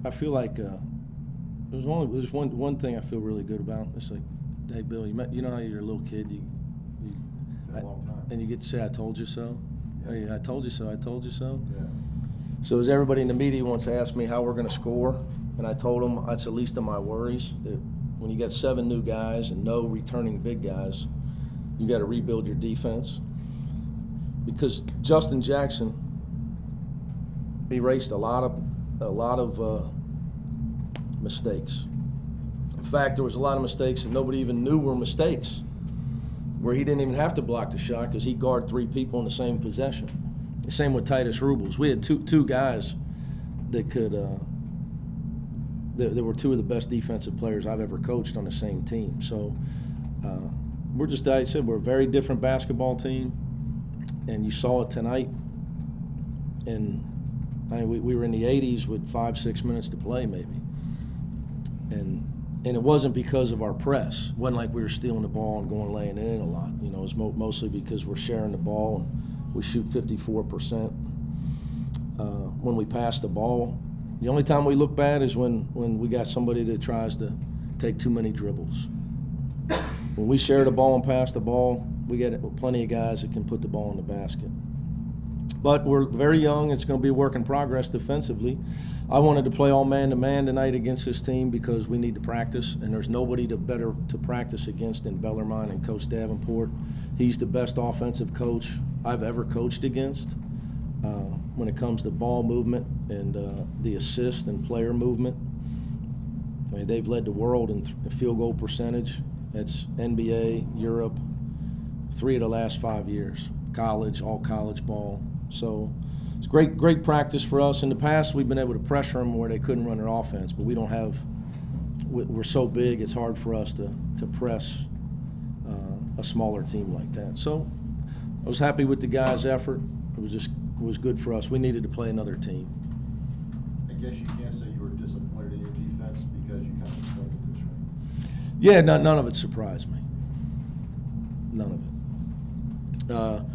I feel like there's one thing I feel really good about. It's like, hey, Bill, you know how you're a little kid, and you get to say, "I told you so." Yeah. Hey, I told you so. I told you so. Yeah. So as everybody in the media wants to ask me how we're going to score, and I told them that's the least of my worries. That when you got 7 new guys and no returning big guys, you got to rebuild your defense. Because Justin Jackson erased a lot of mistakes. In fact, there was a lot of mistakes that nobody even knew were mistakes, where he didn't even have to block the shot because he guarded 3 people in the same possession. The same with Titus Rubles. We had two guys that could that were 2 of the best defensive players I've ever coached on the same team. So we're just, I said, we're a very different basketball team, and you saw it tonight. And I mean, we were in the 80s with 5-6 minutes to play maybe. And it wasn't because of our press. It wasn't like we were stealing the ball and going laying it in a lot. You know, it was mostly because we're sharing the ball, and we shoot 54%. When we pass the ball, the only time we look bad is when we got somebody that tries to take too many dribbles. When we share the ball and pass the ball, we get plenty of guys that can put the ball in the basket. But we're very young. It's going to be a work in progress defensively. I wanted to play all man-to-man tonight against this team because we need to practice, and there's nobody better to practice against than Bellarmine and Coach Davenport. He's the best offensive coach I've ever coached against when it comes to ball movement and the assist and player movement. I mean, they've led the world in field goal percentage. That's NBA, Europe, 3 of the last 5 years. College, all college ball. So it's great practice for us. In the past, we've been able to pressure them where they couldn't run their offense, but we don't have. We're so big, it's hard for us to press a smaller team like that. So I was happy with the guys' effort. It was good for us. We needed to play another team. I guess you can't say you were disappointed in your defense because you kind of expected this, right? Yeah, none of it surprised me. None of it.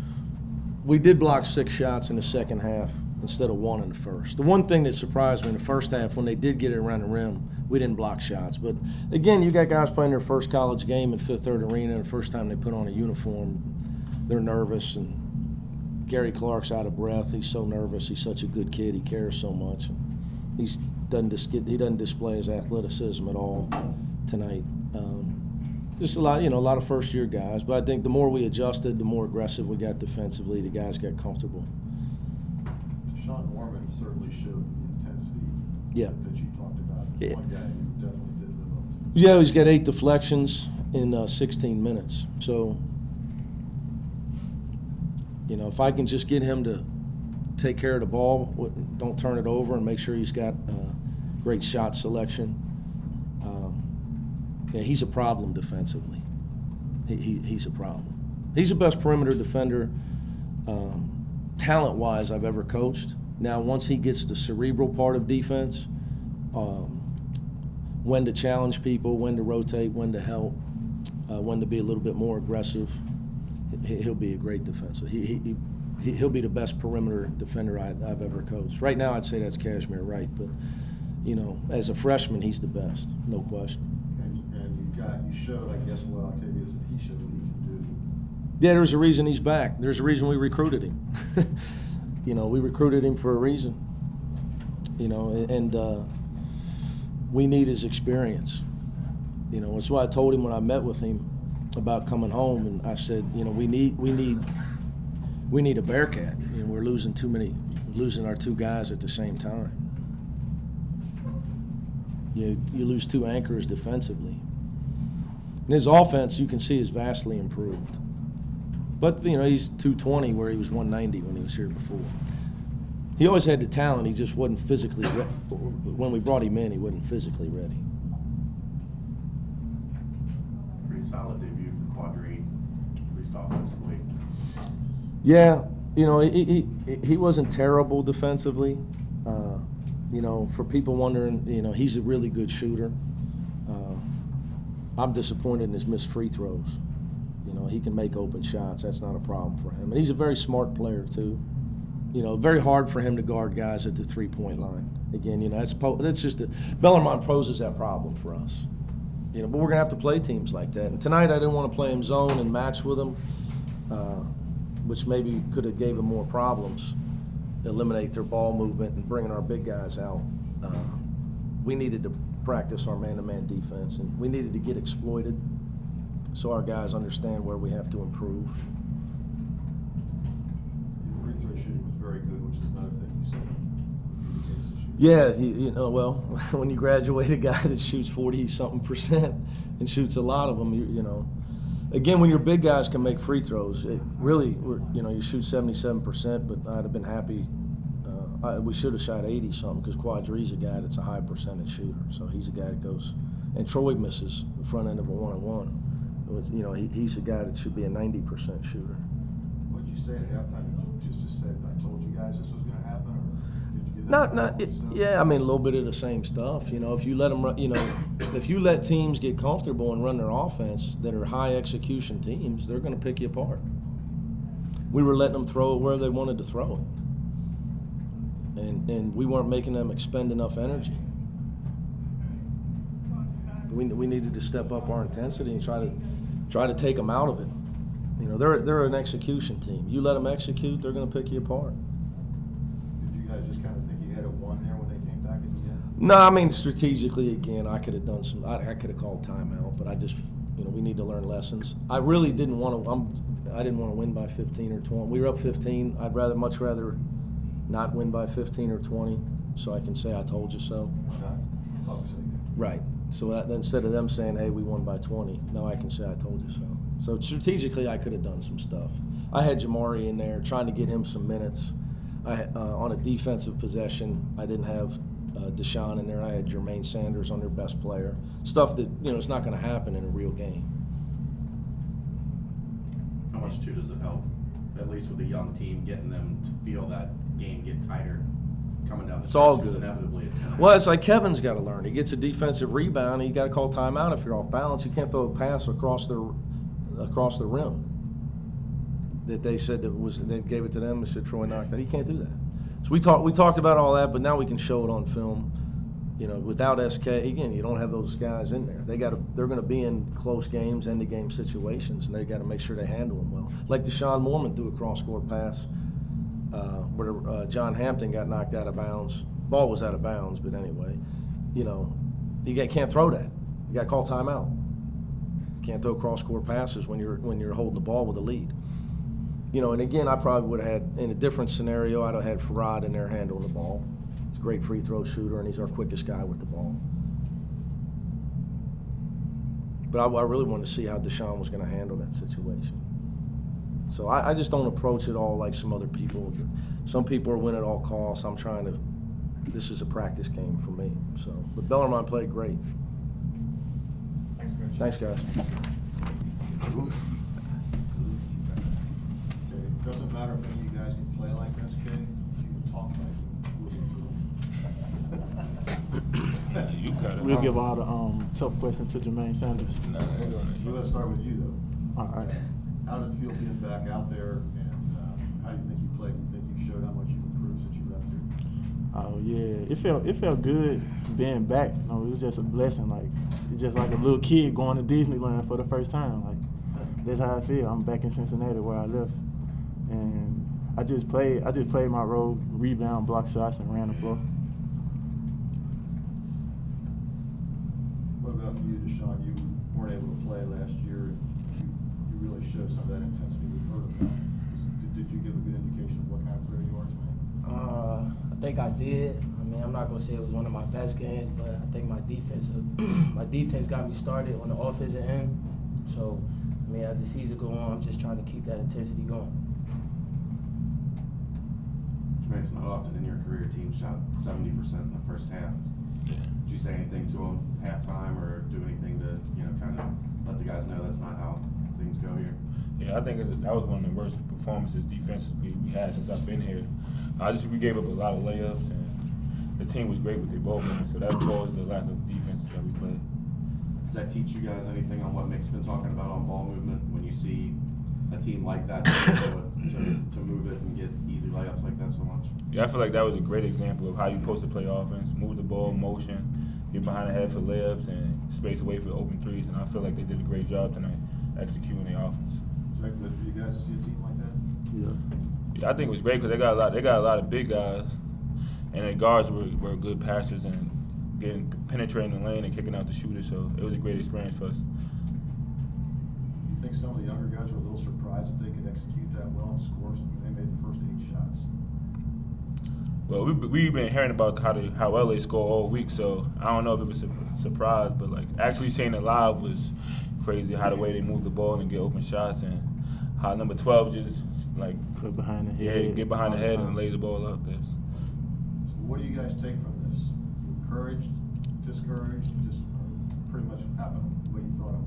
We did block 6 shots in the second half instead of 1 in the first. The one thing that surprised me in the first half, when they did get it around the rim, we didn't block shots. But again, you got guys playing their first college game at Fifth Third Arena, the first time they put on a uniform, they're nervous, and Gary Clark's out of breath. He's so nervous. He's such a good kid. He cares so much. He doesn't display his athleticism at all tonight. Just a lot of first-year guys. But I think the more we adjusted, the more aggressive we got defensively. The guys got comfortable. Sean Norman certainly showed the intensity that you talked about. Yeah. One guy who definitely did live up to. Yeah, he's got 8 deflections in 16 minutes. So, if I can just get him to take care of the ball, don't turn it over, and make sure he's got great shot selection. Yeah, he's a problem defensively. He's a problem. He's the best perimeter defender, talent-wise, I've ever coached. Now, once he gets the cerebral part of defense, when to challenge people, when to rotate, when to help, when to be a little bit more aggressive, he'll be a great defensive. He'll be the best perimeter defender I've ever coached. Right now, I'd say that's Kashmir Wright, but as a freshman, he's the best, no question. And you showed, I guess, what Octavius and he showed what he can do. Yeah, there's a reason he's back. There's a reason we recruited him. We recruited him for a reason. And we need his experience. That's why I told him when I met with him about coming home, and I said, we need a Bearcat. We're losing our 2 guys at the same time. You lose 2 anchors defensively. And his offense, you can see, is vastly improved. But, he's 220 where he was 190 when he was here before. He always had the talent. He just wasn't physically ready. When we brought him in, he wasn't physically ready. Pretty solid debut for Quadri, at least offensively. Yeah, he wasn't terrible defensively. For people wondering, he's a really good shooter. I'm disappointed in his missed free throws. He can make open shots. That's not a problem for him. And he's a very smart player, too. You know, very hard for him to guard guys at the three-point line. Again, you know, that's just Bellarmine poses that problem for us. You know, but we're gonna have to play teams like that. And tonight I didn't want to play him zone and match with him, which maybe could have gave him more problems, eliminate their ball movement and bringing our big guys out. We needed to practice our man-to-man defense, and we needed to get exploited so our guys understand where we have to improve. Your free throw shooting was very good, which is another thing you said. Yeah, you know, well, when you graduate a guy that shoots 40-something% and shoots a lot of them, you know. Again, when your big guys can make free throws, it really, you know, you shoot 77%, but I'd have been happy. We should have shot 80-something because Quadri's a guy that's a high percentage shooter. So he's a guy that goes, and Troy misses the front end of a one-on-one. You know, he's a guy that should be a 90% shooter. What did you say at halftime? Did you just said, I told you guys this was going to happen? Or did you give that Yeah, I mean, a little bit of the same stuff. You know, if you let them run, you know, if you let teams get comfortable and run their offense that are high execution teams, they're going to pick you apart. We were letting them throw it where they wanted to throw it. And we weren't making them expend enough energy. We needed to step up our intensity and try to take them out of it. You know, they're an execution team. You let them execute, they're going to pick you apart. Did you guys just kind of think you had it won there when they came back at the end? No, I mean, strategically, again, I could have done some. I could have called timeout, but I just, you know, we need to learn lessons. I really didn't want to. I didn't want to win by 15 or 20. We were up 15. I'd much rather not win by 15 or 20, so I can say I told you so. Obviously. Right. So that, instead of them saying, hey, we won by 20, now I can say I told you so. So strategically, I could have done some stuff. I had Jamari in there trying to get him some minutes. On a defensive possession, I didn't have Deshaun in there. I had Jermaine Sanders on their best player. Stuff that, you know, it's not going to happen in a real game. How much too does it help, at least with a young team, getting them to feel that game get tighter, coming down the It's all stretch, good. Inevitably, it's gonna Well, it's like Kevin's got to learn. He gets a defensive rebound, and you got to call timeout if you're off balance. You can't throw a pass across the rim. That they said they gave it to them and said Troy knocked that. He can't do that. So we talked about all that, but now we can show it on film. You know, without SK, again, you don't have those guys in there. They're going to be in close games, end of game situations, and they got to make sure they handle them well. Like Deshaun Mormon threw a cross-court pass where John Hampton got knocked out of bounds. Ball was out of bounds, but anyway, you know, you can't throw that. You got to call timeout. You can't throw cross-court passes when you're holding the ball with a lead. You know, and again, I probably would have had, in a different scenario, I'd have had Farad in there handling the ball. He's a great free throw shooter, and he's our quickest guy with the ball. But I really wanted to see how Deshaun was going to handle that situation. So I just don't approach it all like some other people. Some people are win at all costs. I'm trying to, this is a practice game for me. So, but Bellarmine played great. Thanks, Coach. Thanks, guys. It doesn't matter if any of you guys can play like SK, if you can talk like him, You cut it. We'll give all the tough questions to Jermaine Sanders. No, they ain't doing it. So let's start with you, though. All right. How did it feel being back out there, and how do you think you played? Do you think you showed how much you've improved since you left here? Oh yeah, it felt good being back. You know, it was just a blessing. Like it's just like a little kid going to Disneyland for the first time. Like that's how I feel. I'm back in Cincinnati where I left, and I just played my role, rebound, block shots, and ran the floor. What about for you, Deshaun? You weren't able to play last year, and you really showed some of that intensity we've heard about. Did you give a good indication of what kind of player you are tonight? I think I did. I mean, I'm not gonna say it was one of my best games, but I think my defense got me started on the offensive end. So, I mean, as the season goes on, I'm just trying to keep that intensity going. Jermaine, it's not often in your career team shot 70% in the first half. Yeah. Did you say anything to them halftime or do anything to, you know, kind of let the guys know that's not how things go here? Yeah, I think that was one of the worst performances defensively we had since I've been here. We gave up a lot of layups, and the team was great with their ball movement, so that caused the lack of defense that we played. Does that teach you guys anything on what Mick's been talking about on ball movement when you see a team like that to move it and get easy layups like that so much? Yeah, I feel like that was a great example of how you're supposed to play offense. Move the ball, motion, get behind the head for layups, and space away for open threes. And I feel like they did a great job tonight executing their offense. Is that good for you guys to see a team like that? Yeah. Yeah, I think it was great because they got a lot of big guys, and their guards were good passers and penetrating the lane and kicking out the shooters. So it was a great experience for us. Do you think some of the younger guys were a little surprised that they could execute that well and score? They made the first 8 shots. Well, we've been hearing about how well they score all week, so I don't know if it was a surprise, but like actually seeing it live was crazy. How the way they move the ball and get open shots, and how number 12 just like Put behind the head. get behind the all head time. and lay the ball up. Yes. So what do you guys take from this? You encouraged, discouraged, just pretty much happened the way you thought it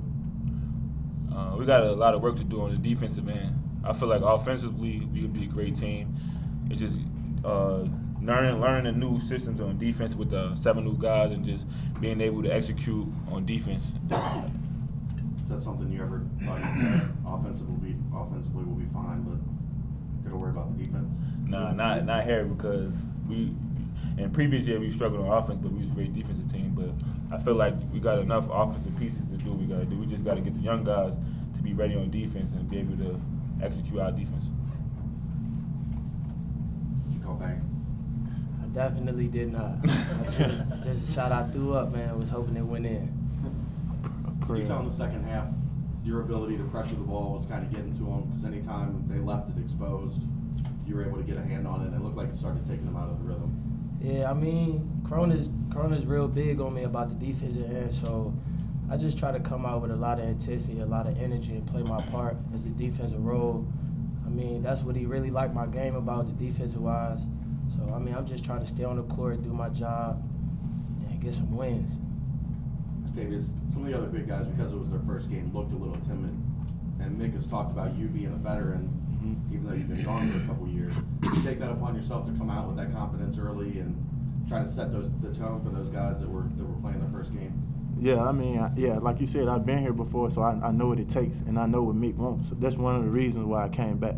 would? We got a lot of work to do on the defensive end. I feel like offensively we could be a great team. It's just learning the new systems on defense with the 7 new guys and just being able to execute on defense. Is that something you ever thought you'd say? Offensively will be fine, but gotta worry about the defense? Nah, not here because in previous year we struggled on offense, but we was a great defensive team. But I feel like we got enough offensive pieces to do what we gotta do. We just gotta get the young guys to be ready on defense and be able to execute our defense. Did you call bank? I definitely did not. Just a shot I threw up, man. I was hoping it went in. Can you tell in the second half, your ability to pressure the ball was kind of getting to them? Because anytime they left it exposed, you were able to get a hand on it, and it looked like it started taking them out of the rhythm. Yeah, I mean, Cronin's real big on me about the defensive end, so I just try to come out with a lot of intensity, a lot of energy, and play my part as a defensive role. I mean, that's what he really liked my game about, the defensive wise. So, I mean, I'm just trying to stay on the court, do my job, and get some wins. Davis, some of the other big guys, because it was their first game, looked a little timid. And Mick has talked about you being a veteran, even though you've been gone for a couple years. Did you take that upon yourself to come out with that confidence early and try to set the tone for those guys that were playing their first game? Yeah, I mean, like you said, I've been here before, so I know what it takes, and I know what Mick wants. So that's one of the reasons why I came back.